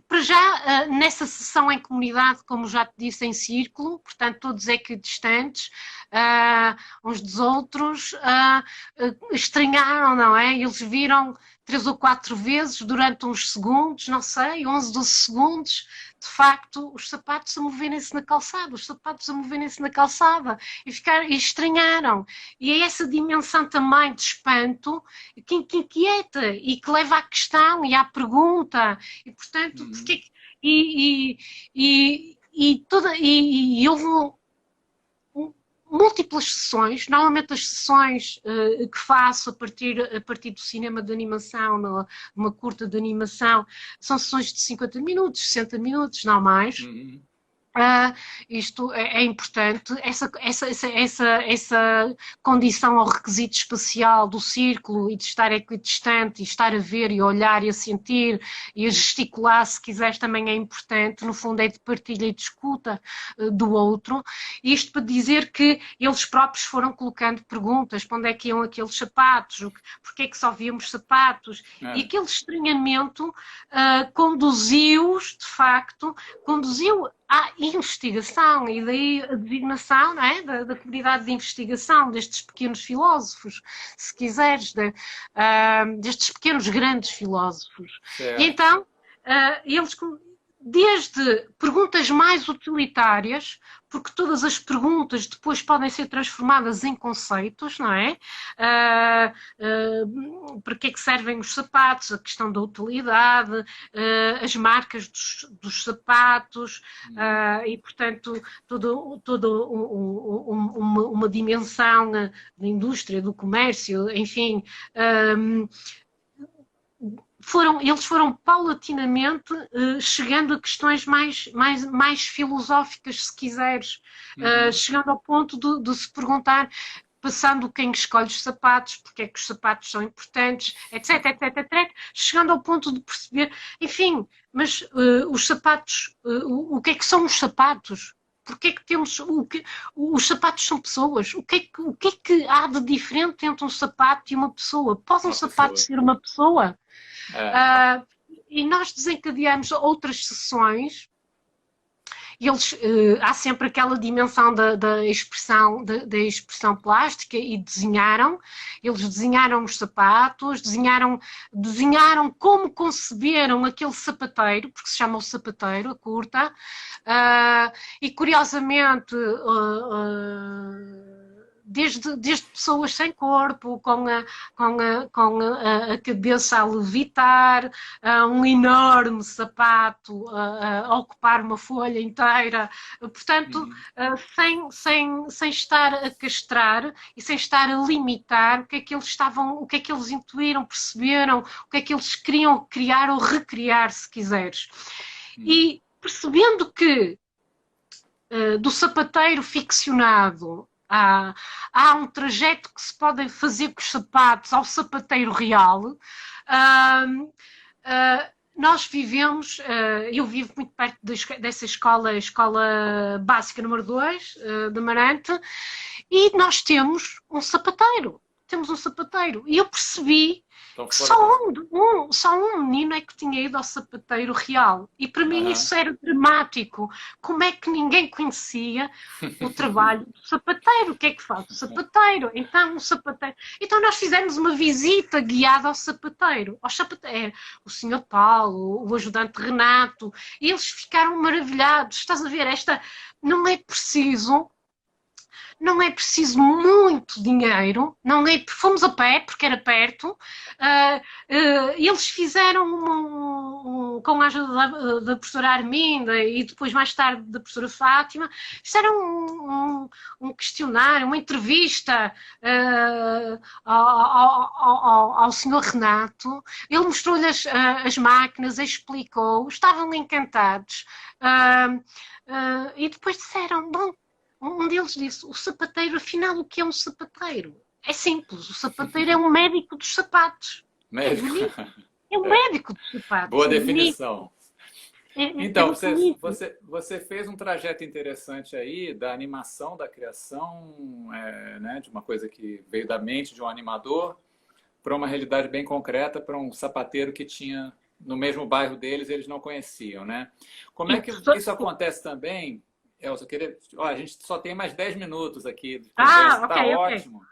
para já, nessa sessão em comunidade, como já te disse, em círculo, portanto, todos equidistantes, uns dos outros, estranharam, não é? Eles viram 3 ou 4 vezes durante uns segundos, não sei, 11, 12 segundos, de facto, os sapatos a moverem-se na calçada, e estranharam. E é essa dimensão também de espanto que inquieta e que leva à questão e à pergunta. E, portanto, porque houve múltiplas sessões, normalmente as sessões que faço a partir do cinema de animação, numa curta de animação, são sessões de 50 minutos, 60 minutos, não mais. Isto é importante, essa condição ao requisito espacial do círculo e de estar equidistante e estar a ver e a olhar e a sentir e a gesticular, se quiseres, também é importante, no fundo é de partilha e de escuta do outro. Isto para dizer que eles próprios foram colocando perguntas, para onde é que iam aqueles sapatos, porque é que só víamos sapatos, e aquele estranhamento conduziu-os, de facto, conduziu à investigação, e daí a designação, não é? da comunidade de investigação destes pequenos filósofos, se quiseres, destes pequenos grandes filósofos. Certo. E então, eles, desde perguntas mais utilitárias, porque todas as perguntas depois podem ser transformadas em conceitos, não é? Para que é que servem os sapatos, a questão da utilidade, as marcas dos sapatos, e, portanto, toda uma dimensão da indústria, do comércio, enfim. Eles foram paulatinamente chegando a questões mais filosóficas, se quiseres, chegando ao ponto de se perguntar, passando quem escolhe os sapatos, porque é que os sapatos são importantes, etc, etc, etc, chegando ao ponto de perceber, enfim, mas os sapatos, o que é que são os sapatos? Porque é que temos os sapatos são pessoas? O que é que há de diferente entre um sapato e uma pessoa? Pode um sapato ser uma pessoa? E nós desencadeamos outras sessões. Há sempre aquela dimensão da expressão plástica, e eles desenharam os sapatos, desenharam como conceberam aquele sapateiro, porque se chama o sapateiro, a curta, e curiosamente desde pessoas sem corpo, com a cabeça a levitar, um enorme sapato a ocupar uma folha inteira, portanto, sem estar a castrar e sem estar a limitar o que é que eles intuíram, perceberam, o que é que eles queriam criar ou recriar, se quiseres. E percebendo que do sapateiro ficcionado há um trajeto que se pode fazer com os sapatos ao sapateiro real. Nós vivemos, eu vivo muito perto dessa escola básica número 2 de Amarante, e nós temos um sapateiro. E eu percebi que só um menino é que tinha ido ao sapateiro real. E para mim isso era dramático. Como é que ninguém conhecia o trabalho do sapateiro? O que é que faz o sapateiro? Então nós fizemos uma visita guiada ao sapateiro. O senhor Paulo, o ajudante Renato, e eles ficaram maravilhados. Estás a ver, não é preciso muito dinheiro, fomos a pé, porque era perto, eles fizeram, com a ajuda da professora Arminda e depois mais tarde da professora Fátima, fizeram um questionário, uma entrevista ao senhor Renato. Ele mostrou-lhe as máquinas, explicou, estavam encantados, e depois disseram, bom, um deles disse, o sapateiro, afinal, o que é um sapateiro? É simples, o sapateiro é um médico dos sapatos. Médico. É um médico dos sapatos. Boa definição. Então, você fez um trajeto interessante aí da animação, da criação, né, de uma coisa que veio da mente de um animador para uma realidade bem concreta, para um sapateiro que tinha no mesmo bairro deles, eles não conheciam, né? Como é que isso acontece também? Elza, a gente só tem mais 10 minutos aqui. Está ótimo.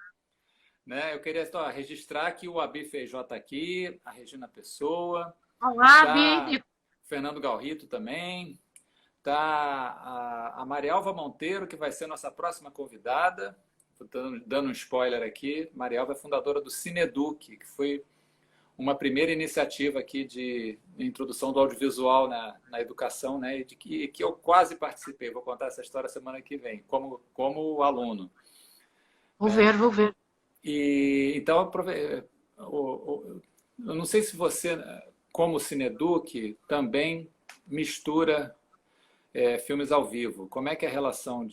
Né? Eu queria registrar que o Abi Feijó está aqui, a Regina Pessoa. Olá, Abi. Fernando Galrito também. Está a Marialva Monteiro, que vai ser nossa próxima convidada. Estou dando um spoiler aqui. Marialva é fundadora do Cineduc, que foi uma primeira iniciativa aqui de introdução do audiovisual na educação, né, e de que eu quase participei. Vou contar essa história semana que vem, como aluno. Vou ver. E, então, eu não sei se você, como Cineduc, também mistura filmes ao vivo. Como é que é a relação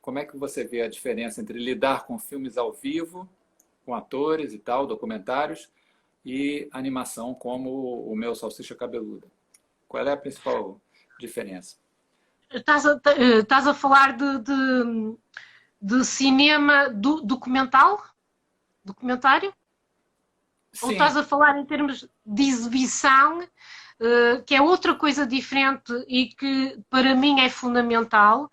como é que você vê a diferença entre lidar com filmes ao vivo, com atores e tal, documentários, e animação como o meu Salsicha Cabeluda? Qual é a principal diferença? Estás a falar de cinema documental? Documentário? Ou estás Sim. a falar em termos de exibição, que é outra coisa diferente e que para mim é fundamental?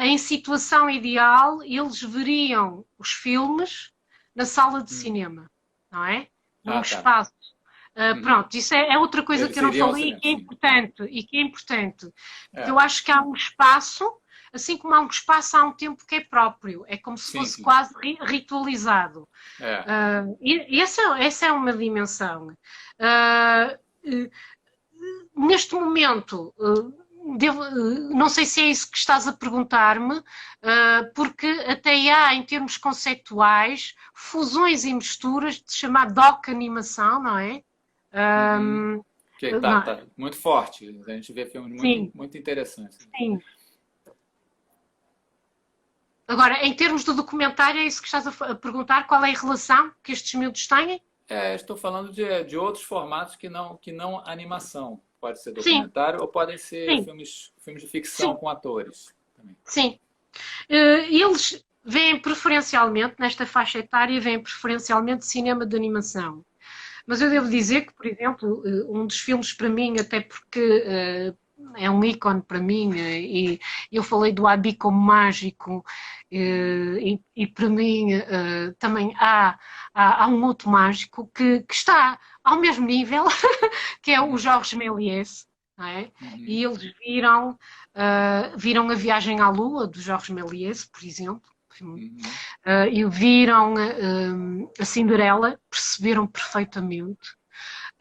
Em situação ideal, eles veriam os filmes na sala de Hum. cinema, não é? Num Ah, tá. espaço. Uhum. Pronto, isso é outra coisa Eles que eu não iriam ao falei e cinema, que é sim. importante, porque eu É. acho que há um espaço, assim como há um espaço, há um tempo que é próprio, é como se Sim, fosse sim. quase ritualizado. É. Essa é uma dimensão. Uh, Neste momento, não sei se é isso que estás a perguntar-me, porque até há, em termos conceituais, fusões e misturas de chamar doc animação, não é? Uhum. Um, Que não, tá muito forte. A gente vê filmes sim, muito interessantes. sim. Agora, em termos de documentário, é isso que estás a perguntar? Qual é a relação que estes miúdos têm? Estou falando de outros formatos que não animação. Pode ser Sim, documentário ou podem ser sim, filmes de ficção sim, com atores também. sim. Eles veem preferencialmente, nesta faixa etária, veem preferencialmente cinema de animação. Mas eu devo dizer que, por exemplo, um dos filmes para mim, até porque é um ícone para mim, e eu falei do Abi como mágico, Uhum. e para mim também há um outro mágico que está ao mesmo nível, que é o Uhum. Jorge Méliès, não é? Uhum. E eles viram A Viagem à Lua, do Jorge Méliès, por exemplo, Uhum. e viram a Cinderela, perceberam perfeitamente,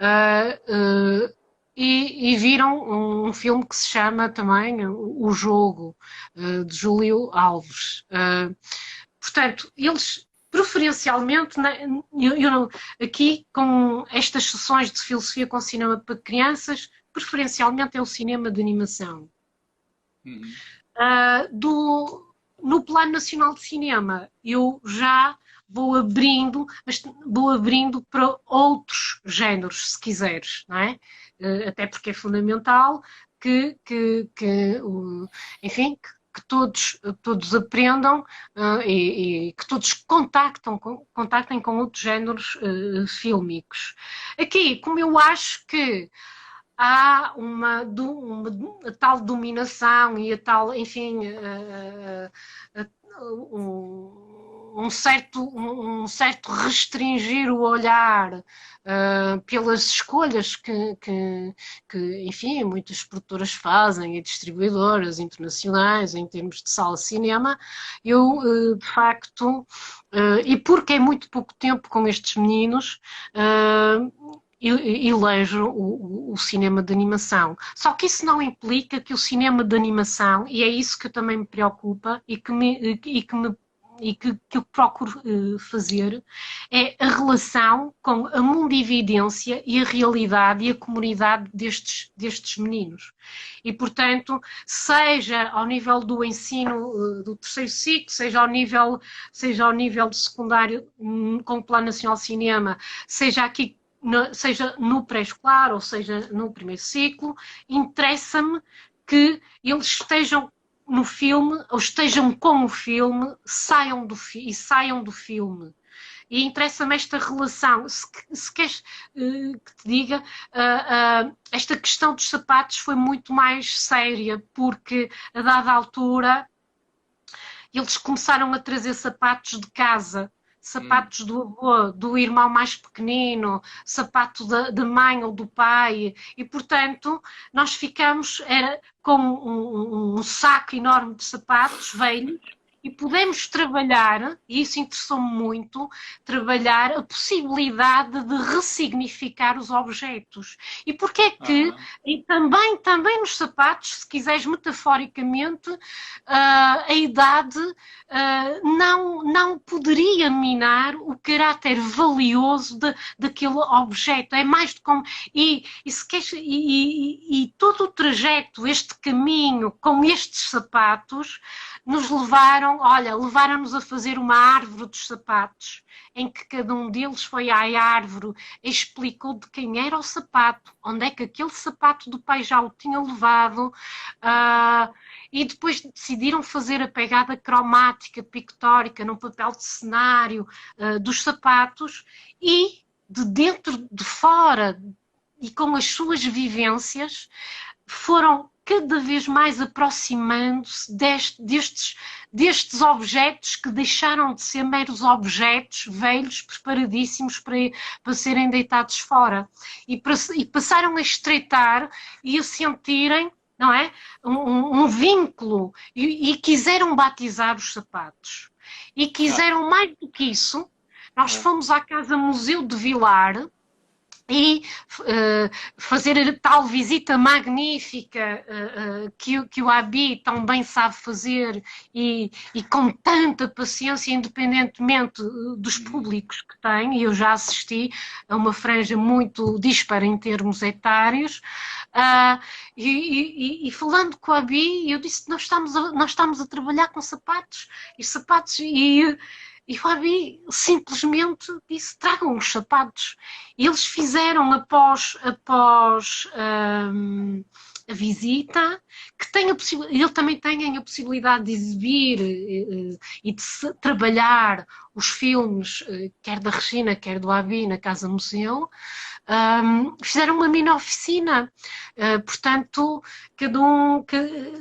uh, e viram um filme que se chama também O Jogo, de Júlio Alves. Portanto, eles preferencialmente, aqui com estas sessões de filosofia com cinema para crianças, preferencialmente é o cinema de animação. Uhum. Uh, do, no Plano Nacional de Cinema, eu já vou abrindo, mas vou abrindo para outros géneros, se quiseres, não é? Até porque é fundamental enfim, que todos aprendam e que todos contactem com outros géneros fílmicos. Aqui, como eu acho que há uma a tal dominação e a tal, enfim, um certo restringir o olhar pelas escolhas enfim, muitas produtoras fazem e distribuidoras internacionais em termos de sala de cinema, eu, de facto, e porque é muito pouco tempo com estes meninos, elejo o cinema de animação. Só que isso não implica que o cinema de animação, e é isso que também me preocupa que eu procuro fazer, é a relação com a mundividência e a realidade e a comunidade destes meninos. E, portanto, seja ao nível do ensino do terceiro ciclo, seja ao nível do secundário com o Plano Nacional de Cinema, seja aqui seja no pré-escolar ou seja no primeiro ciclo, interessa-me que eles estejam no filme, ou estejam com o filme, saiam do filme. E interessa-me esta relação. Se queres que te diga, esta questão dos sapatos foi muito mais séria, porque a dada altura eles começaram a trazer sapatos de casa, Hum. sapatos do avô, do irmão mais pequenino, sapato da mãe ou do pai, e portanto nós ficamos com um saco enorme de sapatos velhos e pudemos trabalhar, e isso interessou-me muito, trabalhar a possibilidade de ressignificar os objetos. E porque é que, Aham. e também nos sapatos, se quiseres metaforicamente, a idade não poderia minar o caráter valioso daquele objeto. É mais de como. E todo o trajeto, este caminho com estes sapatos, nos levaram-nos a fazer uma árvore dos sapatos, em que cada um deles foi à árvore, explicou de quem era o sapato, onde é que aquele sapato do pai já o tinha levado, e depois decidiram fazer a pegada cromática, pictórica, num papel de cenário dos sapatos, e de dentro, de fora, e com as suas vivências, foram cada vez mais aproximando-se destes objetos que deixaram de ser meros objetos velhos, preparadíssimos para serem deitados fora. E passaram a estreitar e a sentirem, não é? Um vínculo. E quiseram batizar os sapatos. E Ah, quiseram mais do que isso. Nós ah, fomos à Casa Museu de Vilar, e fazer a tal visita magnífica que o Abi tão bem sabe fazer e com tanta paciência, independentemente dos públicos que tem, e eu já assisti a uma franja muito dispara em termos etários, e falando com o Abi, eu disse, nós estamos a trabalhar com sapatos, e o Abi simplesmente disse, tragam os sapatos. Eles fizeram após a visita, que tem ele também tem a possibilidade de exibir e de trabalhar os filmes, quer da Regina, quer do Abi, na Casa Museu. Fizeram uma mini oficina, portanto,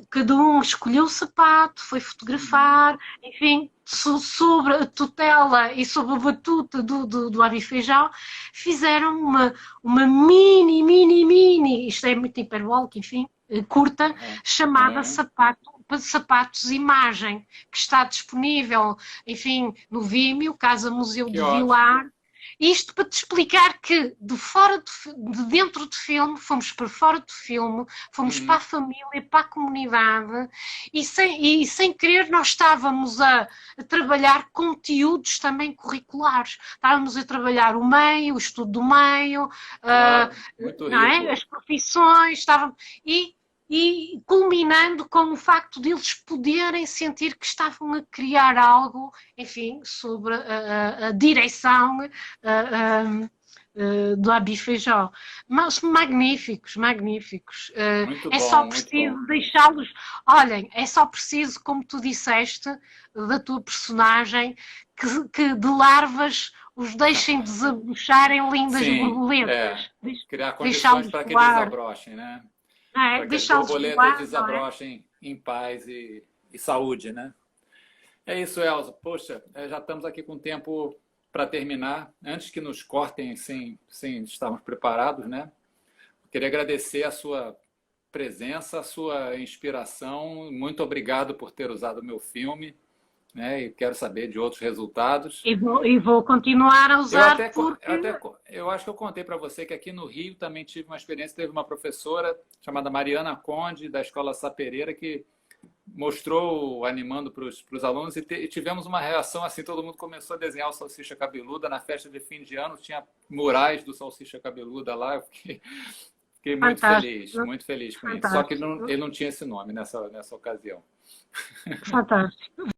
cada um escolheu o sapato, foi uhum. fotografar, enfim, sobre a tutela e sobre a batuta do Abi Feijão, fizeram uma mini, isto é muito hiperbólico, enfim, curta, Aham. chamada Aham. Sapatos Imagem, que está disponível, enfim, no Vimeo, Casa Museu Que de ótimo. Vilar. Isto para te explicar que de dentro do filme, fomos para fora do filme, fomos para a Uhum. família, para a comunidade, e sem querer nós estávamos a trabalhar conteúdos também curriculares. Estávamos a trabalhar o meio, o estudo do meio, uh, Claro, muito não é? rico. As profissões, e culminando com o facto de eles poderem sentir que estavam a criar algo, enfim, sobre a direção do Abi Feijó. Mas magníficos, magníficos. Muito É só bom, muito bom. preciso deixá-los. Olhem, é só preciso, como tu disseste, da tua personagem, que de larvas os deixem desabuchar em lindas Sim, é. borboletas. Criar condições Deixá-los para que voar, desabrochem, né? não é? Para que as Deixá-los borboletas voar, não é? desabrochem em paz e saúde, né? É isso, Elza. Poxa, já estamos aqui com tempo para terminar. Antes que nos cortem sem estarmos preparados, né? Queria agradecer a sua presença, a sua inspiração. Muito obrigado por ter usado o meu filme, né? E quero saber de outros resultados. E vou continuar a Eu usar até, porque. eu acho que eu contei para você que aqui no Rio também tive uma experiência. Teve uma professora chamada Mariana Conde, da Escola Sapereira, que mostrou animando para os alunos e tivemos uma reação assim, todo mundo começou a desenhar o Salsicha Cabeluda na festa de fim de ano, tinha murais do Salsicha Cabeluda lá, eu fiquei Fantástico, muito feliz com isso. Só que fantástico, ele não tinha esse nome nessa ocasião. fantástico.